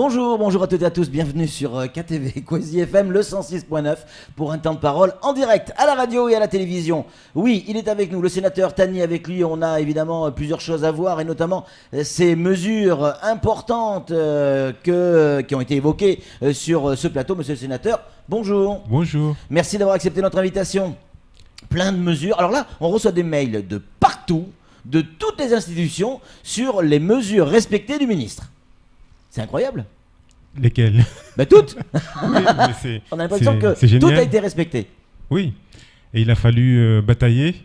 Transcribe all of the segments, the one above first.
Bonjour à toutes et à tous, bienvenue sur KTV Quasi FM, le 106.9 pour un temps de parole en direct à la radio et à la télévision. Oui, il est avec nous, le sénateur Tani, avec lui on a évidemment plusieurs choses à voir et notamment ces mesures importantes qui ont été évoquées sur ce plateau. Monsieur le sénateur, bonjour. Bonjour. Merci d'avoir accepté notre invitation. Plein de mesures. Alors là, on reçoit des mails de partout, de toutes les institutions, sur les mesures respectées du ministre. C'est incroyable. Lesquelles? Toutes. Oui, on a l'impression que tout a été respecté. Oui, et il a fallu batailler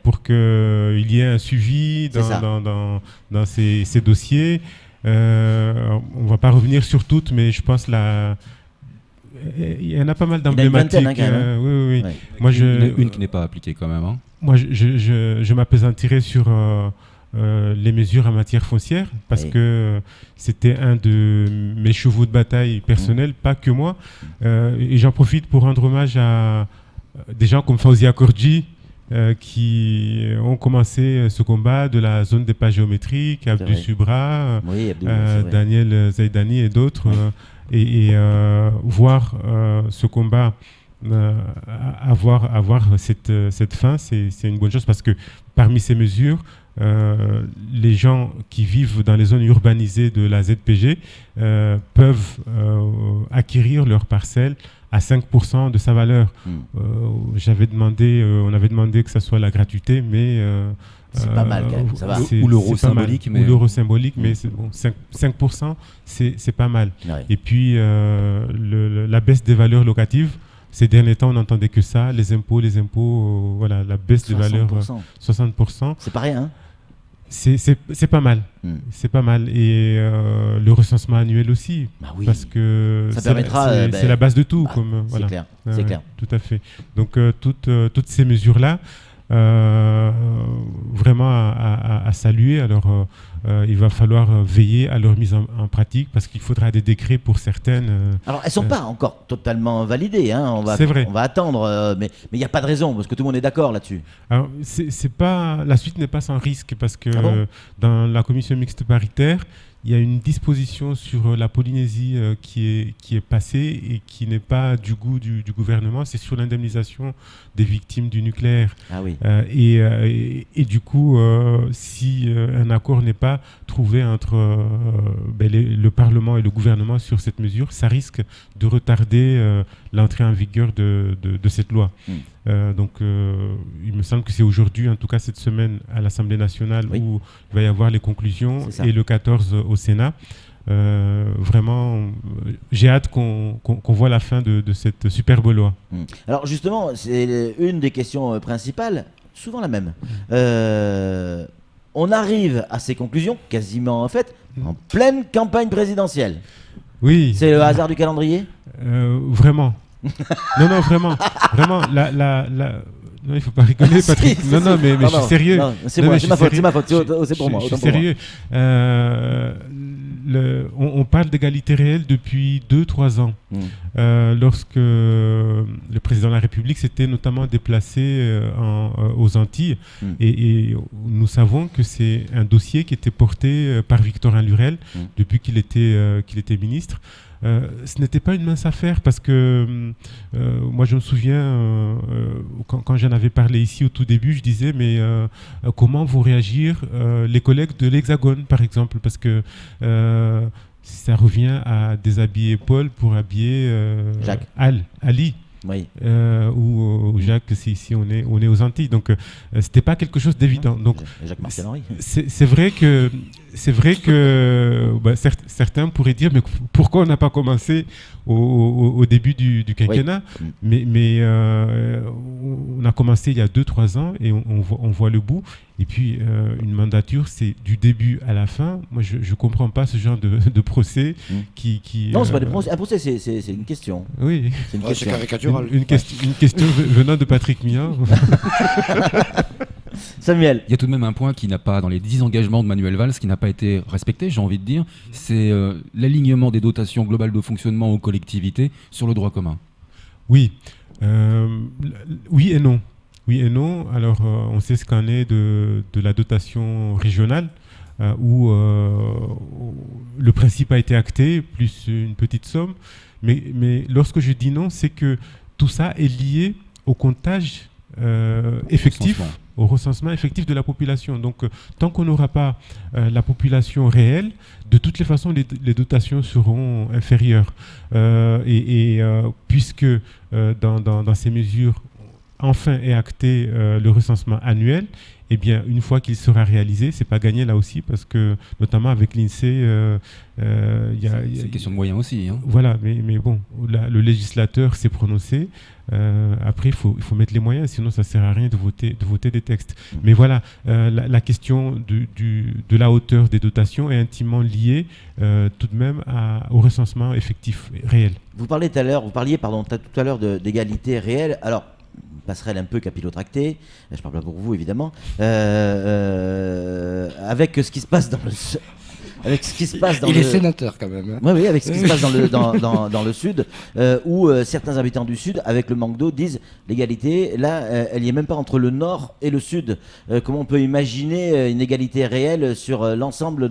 pour qu'il y ait un suivi dans ces dossiers. On ne va pas revenir sur toutes, mais je pense il y en a pas mal d'emblématiques. Oui. Ouais. Moi, une qui n'est pas appliquée quand même. Moi, je m'appesantirais sur les mesures en matière foncière parce que c'était un de mes chevaux de bataille personnels, pas que moi. Et j'en profite pour rendre hommage à des gens comme Fawzia Kordji qui ont commencé ce combat de la zone des pas géométriques, Abdou Subra, Daniel Zaidani et d'autres. Et voir ce combat avoir cette fin, c'est une bonne chose parce que parmi ces mesures, les gens qui vivent dans les zones urbanisées de la ZPG peuvent acquérir leur parcelle à 5% de sa valeur. On avait demandé que ça soit la gratuité, mais c'est pas mal quand même, ça va. Ou l'euro symbolique. Ou l'euro symbolique, mais c'est bon, 5%, c'est pas mal. Ouais. Et puis, la baisse des valeurs locatives, ces derniers temps, on n'entendait que ça, les impôts, voilà, la baisse des valeurs, 60%. C'est pas rien, hein. C'est pas mal. C'est pas mal. Et le recensement annuel aussi. Parce que ça permettra, c'est la base de tout. C'est clair. C'est clair. Tout à fait. Donc, toutes ces mesures-là, vraiment à saluer. Alors, il va falloir veiller à leur mise en pratique parce qu'il faudra des décrets pour certaines. Alors, elles ne sont pas encore totalement validées. Hein. C'est vrai. On va attendre, mais il n'y a pas de raison parce que tout le monde est d'accord là-dessus. Alors, la suite n'est pas sans risque parce que dans la commission mixte paritaire, il y a une disposition sur la Polynésie qui est passée et qui n'est pas du goût du gouvernement. C'est sur l'indemnisation des victimes du nucléaire. Ah oui. Et du coup, si un accord n'est pas trouvé entre le Parlement et le gouvernement sur cette mesure, ça risque de retarder l'entrée en vigueur de cette loi. Donc, il me semble que c'est aujourd'hui, en tout cas cette semaine, à l'Assemblée nationale où il va y avoir les conclusions et le 14 au Sénat. Vraiment, j'ai hâte qu'on voit la fin de cette superbe loi. Alors justement, c'est une des questions principales, souvent la même. On arrive à ces conclusions, quasiment en fait, en pleine campagne présidentielle. Oui. C'est le hasard du calendrier ? Vraiment. Non, vraiment. Non, il ne faut pas rigoler, Patrick. Mais je suis sérieux. Non, c'est ma faute, c'est pour moi. Je suis sérieux. On parle d'égalité réelle depuis 2-3 ans. Lorsque le président de la République s'était notamment déplacé aux Antilles. Et nous savons que c'est un dossier qui était porté par Victorin Lurel depuis qu'il était ministre. Ce n'était pas une mince affaire parce que moi je me souviens quand j'en avais parlé ici au tout début, je disais mais comment vont réagir les collègues de l'Hexagone par exemple, parce que ça revient à déshabiller Paul pour habiller Ali. Oui. Ou Jacques, si on est aux Antilles, donc c'était pas quelque chose d'évident. Donc c'est vrai que certains pourraient dire mais pourquoi on n'a pas commencé au début du quinquennat, mais on a commencé il y a 2-3 ans et on voit le bout. Et puis une mandature, c'est du début à la fin. Moi, je comprends pas ce genre de procès qui. Non, c'est pas des procès. Un procès, c'est une question. Oui. C'est une question caricatural. Une question venant de Patrick Millard. Samuel. Il y a tout de même un point qui n'a pas, dans les 10 engagements de Manuel Valls, qui n'a pas été respecté, j'ai envie de dire, c'est l'alignement des dotations globales de fonctionnement aux collectivités sur le droit commun. Oui. Oui et non. Oui et non. Alors, on sait ce qu'en est de la dotation régionale. où le principe a été acté, plus une petite somme. Mais lorsque je dis non, c'est que tout ça est lié au comptage effectif, au recensement effectif de la population. Donc, tant qu'on n'aura pas la population réelle, de toutes les façons, les dotations seront inférieures. Puisque dans ces mesures, enfin est acté le recensement annuel, eh bien, une fois qu'il sera réalisé, c'est pas gagné là aussi, parce que, notamment avec l'INSEE, c'est une question de moyens aussi. Hein. Voilà, mais bon, le législateur s'est prononcé. Après, il faut mettre les moyens, sinon ça ne sert à rien de voter des textes. Mais voilà, la question de la hauteur des dotations est intimement liée tout de même au recensement effectif réel. Vous parliez tout à l'heure d'égalité réelle. Alors, passerelle un peu capillotractée, je parle pas pour vous évidemment, avec ce qui se passe dans le... Avec ce qui se passe Il est sénateur quand même. Hein. Oui, avec ce qui se passe dans le sud, où certains habitants du sud, avec le manque d'eau, disent l'égalité, là, elle n'y est même pas entre le nord et le sud. Comment on peut imaginer une égalité réelle sur l'ensemble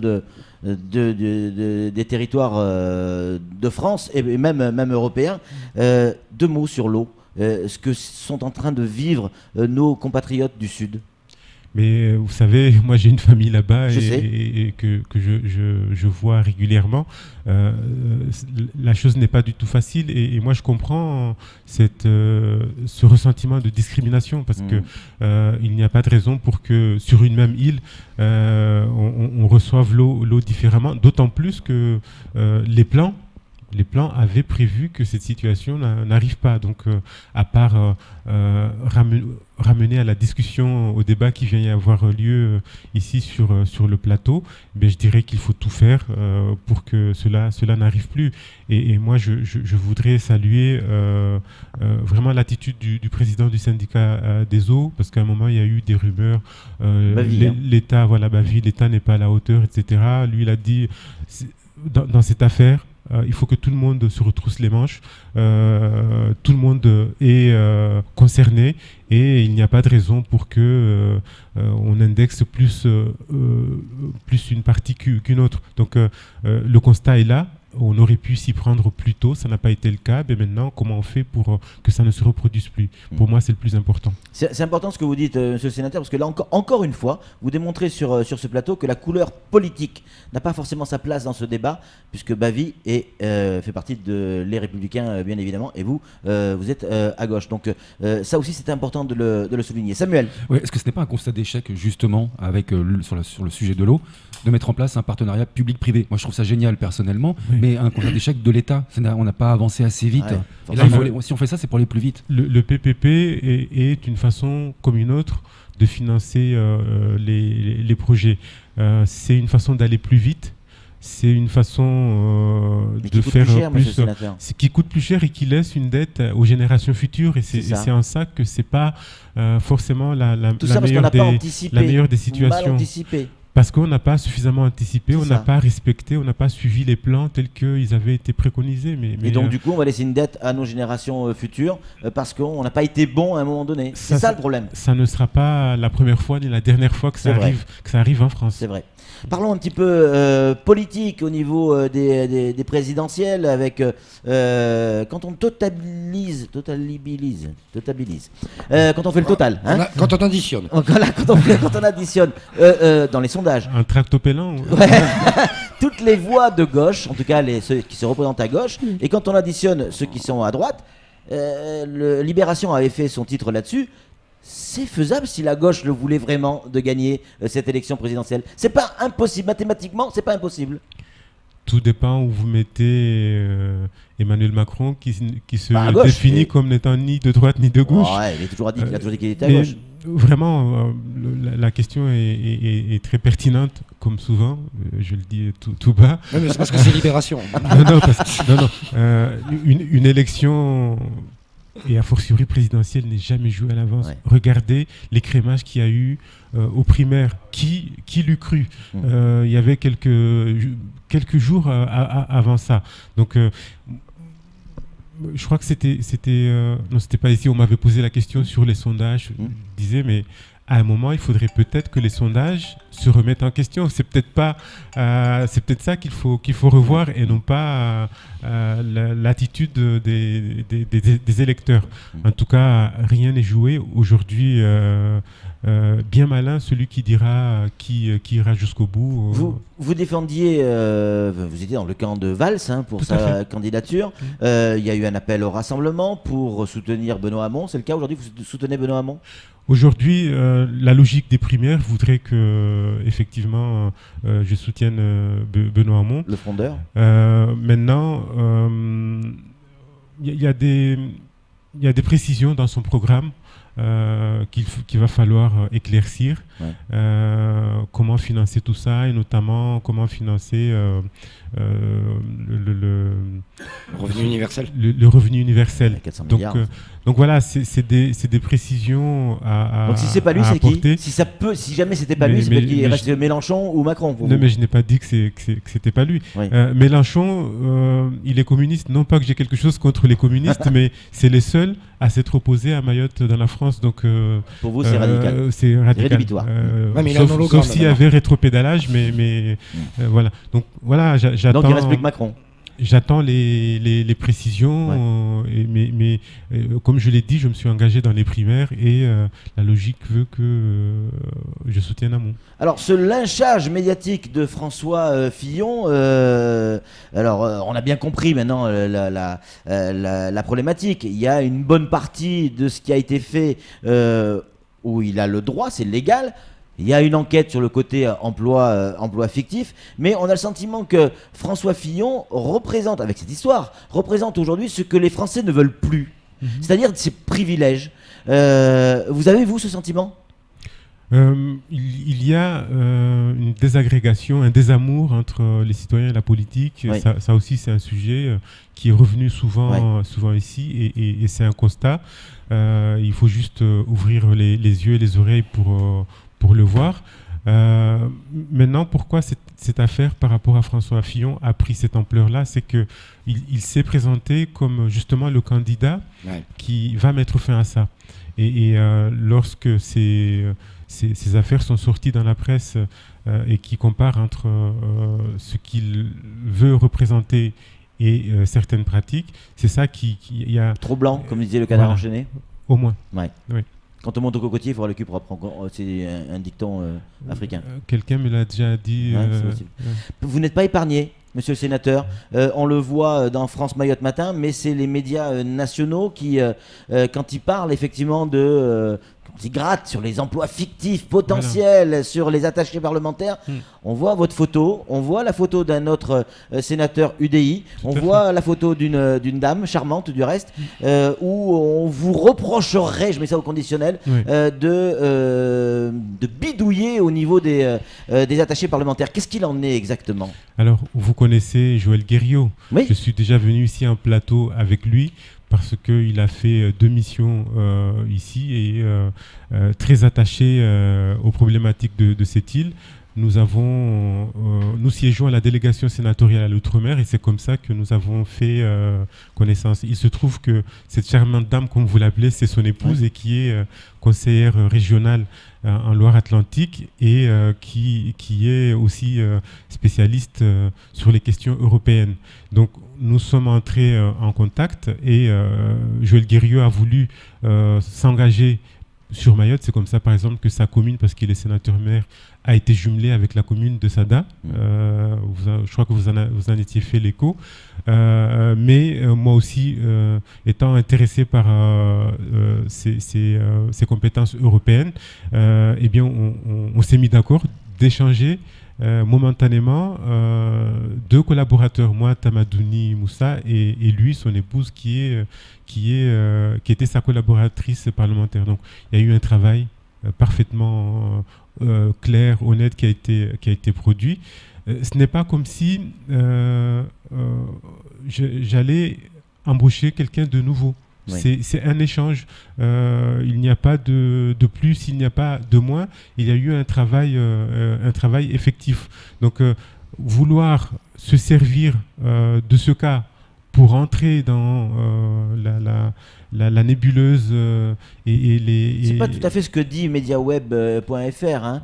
des territoires de France et même européens? 2 mots sur l'eau. Ce que sont en train de vivre nos compatriotes du sud. Mais vous savez, moi j'ai une famille là-bas et que je vois régulièrement. La chose n'est pas du tout facile et moi je comprends ce ressentiment de discrimination parce que il n'y a pas de raison pour que sur une même île on reçoive l'eau différemment, d'autant plus que les plans avaient prévu que cette situation n'arrive pas. Donc, à part ramener à la discussion, au débat qui vient y avoir lieu ici sur le plateau, je dirais qu'il faut tout faire pour que cela n'arrive plus. Et moi, je voudrais saluer vraiment l'attitude du président du syndicat des eaux, parce qu'à un moment, il y a eu des rumeurs. L'État, l'État n'est pas à la hauteur, etc. Lui, il a dit, dans cette affaire, il faut que tout le monde se retrousse les manches, tout le monde est concerné et il n'y a pas de raison pour que on indexe plus une partie qu'une autre. Donc le constat est là. On aurait pu s'y prendre plus tôt, ça n'a pas été le cas. Mais maintenant, comment on fait pour que ça ne se reproduise plus? Pour moi, c'est le plus important. C'est important ce que vous dites, monsieur le sénateur, parce que là, encore une fois, vous démontrez sur ce plateau que la couleur politique n'a pas forcément sa place dans ce débat, puisque Bavie fait partie de Les Républicains, bien évidemment, et vous êtes à gauche. Donc ça aussi, c'est important de le souligner. Samuel. Oui, est-ce que ce n'est pas un constat d'échec, justement, avec, sur le sujet de l'eau, de mettre en place un partenariat public-privé? Moi, je trouve ça génial, personnellement. Oui. Mais un constat d'échec de l'État, on n'a pas avancé assez vite. Ouais, et là, si on fait ça, c'est pour aller plus vite. Le PPP est une façon comme une autre de financer les projets. C'est une façon d'aller plus vite. C'est une façon de faire plus, qui coûte plus cher et qui laisse une dette aux générations futures. Et c'est en ça que c'est pas forcément la meilleure des situations. Parce qu'on n'a pas suffisamment anticipé, on n'a pas respecté, on n'a pas suivi les plans tels qu'ils avaient été préconisés. Et donc du coup, on va laisser une dette à nos générations futures parce qu'on n'a pas été bon à un moment donné. C'est ça le problème. Ça ne sera pas la première fois ni la dernière fois que ça arrive en France. C'est vrai. Parlons un petit peu politique au niveau des présidentielles avec quand on totabilise, quand on fait le total, hein, quand on additionne. Voilà, quand on additionne dans les sondages. Un tractopellant. Ouais. Toutes les voix de gauche, en tout cas ceux qui se représentent à gauche, et quand on additionne ceux qui sont à droite, Libération avait fait son titre là-dessus. C'est faisable si la gauche le voulait vraiment de gagner cette élection présidentielle. C'est pas impossible, mathématiquement, c'est pas impossible. Tout dépend où vous mettez Emmanuel Macron qui se définit comme n'étant ni de droite ni de gauche. Ouais, il a toujours dit qu'il était à gauche. Vraiment, la question est très pertinente, comme souvent, je le dis tout bas. Oui, mais c'est parce que c'est Libération. Une élection, et a fortiori présidentielle, n'est jamais jouée à l'avance. Ouais. Regardez l'écrémage qu'il y a eu aux primaires. Qui l'eût cru? Il y avait quelques jours avant ça. Donc, je crois que c'était non, c'était pas ici. On m'avait posé la question sur les sondages. Je disais, mais à un moment, il faudrait peut-être que les sondages se remettent en question. C'est peut-être ça qu'il faut revoir et non pas l'attitude des électeurs. En tout cas, rien n'est joué. Aujourd'hui, bien malin celui qui dira qui ira jusqu'au bout. Vous défendiez, vous étiez dans le camp de Valls pour sa candidature. Il y a eu un appel au rassemblement pour soutenir Benoît Hamon. C'est le cas aujourd'hui? Vous soutenez Benoît Hamon? Aujourd'hui, la logique des primaires voudrait que, effectivement, je soutienne Benoît Hamon. Le frondeur. Maintenant, il y a des précisions dans son programme qu'il va falloir éclaircir. Comment financer tout ça et notamment comment financer le revenu universel. Le revenu universel. 400 milliards. Donc voilà, c'est des précisions à Donc si c'est pas lui, c'est apporter. qui? Si jamais c'était pas lui, c'est peut-être qu'il reste Mélenchon ou Macron pour vous. Non, mais je n'ai pas dit que c'était pas lui. Oui. Mélenchon, il est communiste. Non pas que j'ai quelque chose contre les communistes, mais c'est les seuls à s'être opposés à Mayotte dans la France. Donc pour vous, c'est radical. C'est radical. Rédhibitoire. Sauf s'il y avait rétropédalage, mais voilà. Donc voilà, j'attends. Donc il reste plus que Macron. J'attends les précisions, mais comme je l'ai dit, je me suis engagé dans les primaires et la logique veut que je soutienne Hamon. Alors, ce lynchage médiatique de François Fillon, on a bien compris maintenant la problématique. Il y a une bonne partie de ce qui a été fait où il a le droit, c'est légal. Il y a une enquête sur le côté emploi fictif, mais on a le sentiment que François Fillon représente aujourd'hui ce que les Français ne veulent plus, c'est-à-dire ces privilèges. Vous avez, vous, ce sentiment ? Il y a une désagrégation, un désamour entre les citoyens et la politique. Oui. Ça aussi, c'est un sujet qui est revenu souvent ici et c'est un constat. Il faut juste ouvrir les yeux et les oreilles pour le voir. Maintenant, pourquoi cette affaire par rapport à François Fillon a pris cette ampleur-là, c'est qu'il s'est présenté comme justement le candidat qui va mettre fin à ça. Et lorsque ces affaires sont sorties dans la presse et qui comparent entre ce qu'il veut représenter et certaines pratiques, c'est ça qui y a... Trop blanc, comme disait le canard enchaîné. Au moins. Ouais. Oui. Quand on monte au cocotier, il faut avoir le cul propre. C'est un dicton africain. Quelqu'un me l'a déjà dit. Vous n'êtes pas épargné, monsieur le sénateur. On le voit dans France Mayotte Matin, mais c'est les médias nationaux qui, quand ils parlent effectivement quand ils grattent sur les emplois fictifs potentiels, sur les attachés parlementaires, on voit votre photo, on voit la photo d'un autre sénateur UDI, on voit la photo d'une dame charmante du reste, où on vous reprocherait, je mets ça au conditionnel, de bidouiller au niveau des attachés parlementaires. Qu'est-ce qu'il en est exactement ? Alors, vous connaissez Joël Guerriau. Oui. Je suis déjà venu ici en plateau avec lui parce qu'il a fait 2 missions ici et très attaché aux problématiques de cette île. Nous siégeons à la délégation sénatoriale à l'Outre-mer et c'est comme ça que nous avons fait connaissance. Il se trouve que cette charmante dame, comme vous l'appelez, c'est son épouse et qui est conseillère régionale en Loire-Atlantique et qui est aussi spécialiste sur les questions européennes. Donc nous sommes entrés en contact et Joël Guerriau a voulu s'engager sur Mayotte. C'est comme ça, par exemple, que sa commune, parce qu'il est sénateur-maire, a été jumelée avec la commune de Sada. Je crois que vous en étiez fait l'écho. Mais moi aussi, étant intéressé par ces compétences européennes, eh bien, on s'est mis d'accord d'échanger momentanément 2 collaborateurs, moi Tamadouni Moussa et lui, son épouse, qui était sa collaboratrice parlementaire. Donc il y a eu un travail parfaitement clair, honnête qui a été produit. Ce n'est pas comme si j'allais embaucher quelqu'un de nouveau. Oui. C'est un échange. Il n'y a pas de plus, il n'y a pas de moins. Il y a eu un travail effectif. Donc, vouloir se servir de ce cas pour entrer dans la nébuleuse et les. C'est pas tout à fait ce que dit mediaweb.fr. Hein.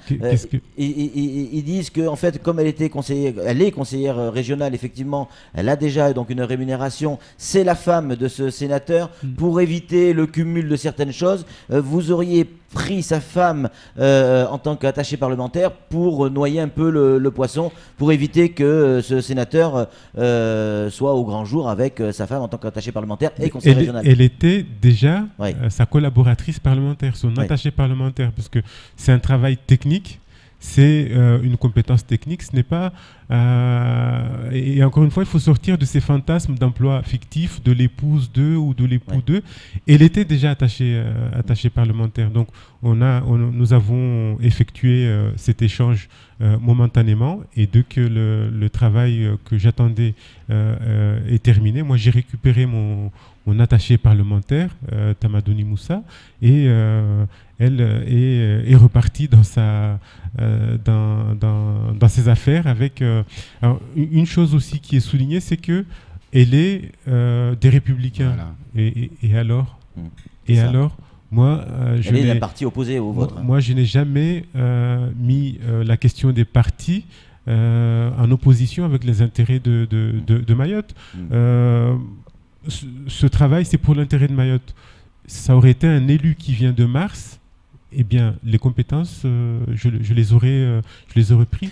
Ils disent que en fait, comme elle est conseillère régionale, effectivement, elle a déjà donc une rémunération. C'est la femme de ce sénateur. Pour éviter le cumul de certaines choses, vous auriez pris sa femme en tant qu'attaché parlementaire pour noyer un peu le poisson, pour éviter que ce sénateur soit au grand jour avec sa femme en tant qu'attaché parlementaire et conseiller régional. Elle était déjà sa collaboratrice parlementaire, son attaché parlementaire, parce que c'est un travail technique. C'est une compétence technique, ce n'est pas... et encore une fois, il faut sortir de ces fantasmes d'emploi fictif de l'épouse d'eux ou de l'époux d'eux. Elle était déjà attachée parlementaire. Donc, nous avons effectué cet échange momentanément. Et dès que le travail que j'attendais est terminé, moi, j'ai récupéré mon attaché parlementaire, Tamadouni Moussa, et elle est repartie dans ses affaires avec... alors, une chose aussi qui est soulignée, c'est qu'elle est des Républicains. Voilà. Et alors alors moi, elle est la partie opposée au vôtre. Moi, je n'ai jamais mis la question des partis en opposition avec les intérêts de Mayotte. Ce travail, c'est pour l'intérêt de Mayotte. Ça aurait été un élu qui vient de Mars, eh bien, les compétences, je les aurais pris.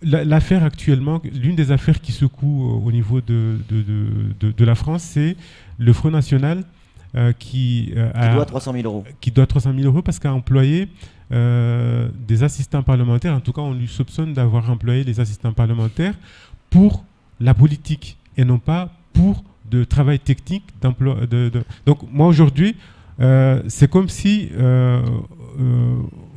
L'affaire actuellement, l'une des affaires qui secoue au niveau de la France, c'est le Front National qui doit 300 000 euros. Qui doit 300 000 euros parce qu'a employé des assistants parlementaires. En tout cas, on lui soupçonne d'avoir employé les assistants parlementaires pour la politique et non pas pour de travail technique d'emploi. Donc moi aujourd'hui, c'est comme si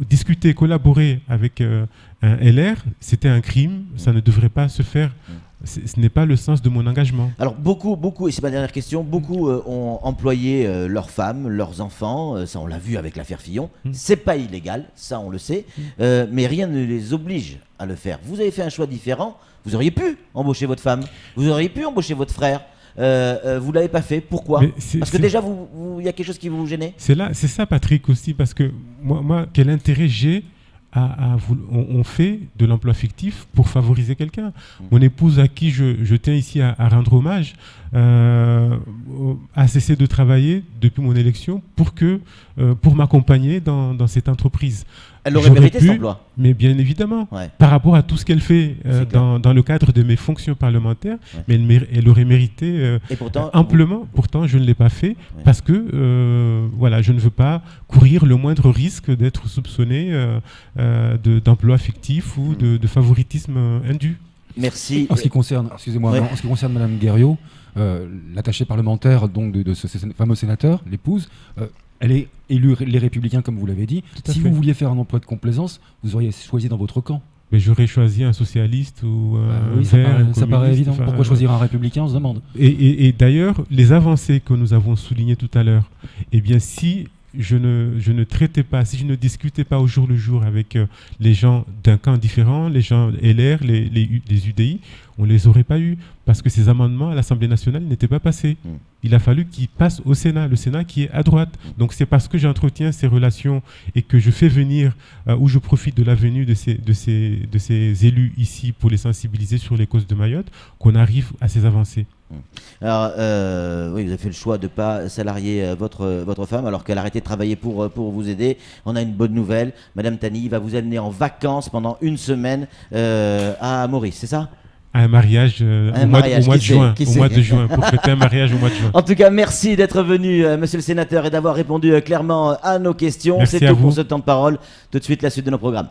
discuter, collaborer avec un LR, c'était un crime, ça ne devrait pas se faire. Ce n'est pas le sens de mon engagement. Alors beaucoup, et c'est ma dernière question, beaucoup ont employé leurs femmes, leurs enfants, ça on l'a vu avec l'affaire Fillon, c'est pas illégal, ça on le sait, mais rien ne les oblige à le faire. Vous avez fait un choix différent, vous auriez pu embaucher votre femme, vous auriez pu embaucher votre frère, vous ne l'avez pas fait, pourquoi ? Parce que déjà, il y a quelque chose qui vous gênait ? C'est ça, Patrick, aussi, parce que moi quel intérêt j'ai on fait de l'emploi fictif pour favoriser quelqu'un. Mon épouse, à qui je tiens ici à rendre hommage, a cessé de travailler depuis mon élection pour m'accompagner dans cette entreprise. Elle aurait mérité cet emploi. Mais bien évidemment, par rapport à tout ce qu'elle fait dans le cadre de mes fonctions parlementaires, mais elle aurait mérité amplement. Pourtant, je ne l'ai pas fait parce que je ne veux pas courir le moindre risque d'être soupçonné d'emploi fictif ou de favoritisme indu. Merci. En ce qui concerne, en ce qui concerne Madame Guerriot, l'attachée parlementaire donc de ce fameux sénateur, l'épouse, elle est élue les Républicains, comme vous l'avez dit. Si vous vouliez faire un emploi de complaisance, vous auriez choisi dans votre camp. Mais j'aurais choisi un socialiste ou un vert, ça paraît évident. Pourquoi choisir un républicain, on se demande. Et d'ailleurs, les avancées que nous avons soulignées tout à l'heure, eh bien, si je ne traitais pas, si je ne discutais pas au jour le jour avec les gens d'un camp différent, les gens LR, les UDI, on ne les aurait pas eus parce que ces amendements à l'Assemblée nationale n'étaient pas passés. Il a fallu qu'ils passent au Sénat, le Sénat qui est à droite. Donc c'est parce que j'entretiens ces relations et que je fais venir, ou je profite de la venue de ces élus ici pour les sensibiliser sur les causes de Mayotte, qu'on arrive à ces avancées. Alors, oui, vous avez fait le choix de ne pas salarier votre femme alors qu'elle a arrêté de travailler pour vous aider. On a une bonne nouvelle. Madame Tani va vous amener en vacances pendant une semaine à Maurice, c'est ça ? Un mariage au mois de juin, pour fêter un mariage au mois de juin. En tout cas, merci d'être venu, monsieur le sénateur, et d'avoir répondu clairement à nos questions. C'est tout pour ce temps de parole. Tout de suite, la suite de nos programmes.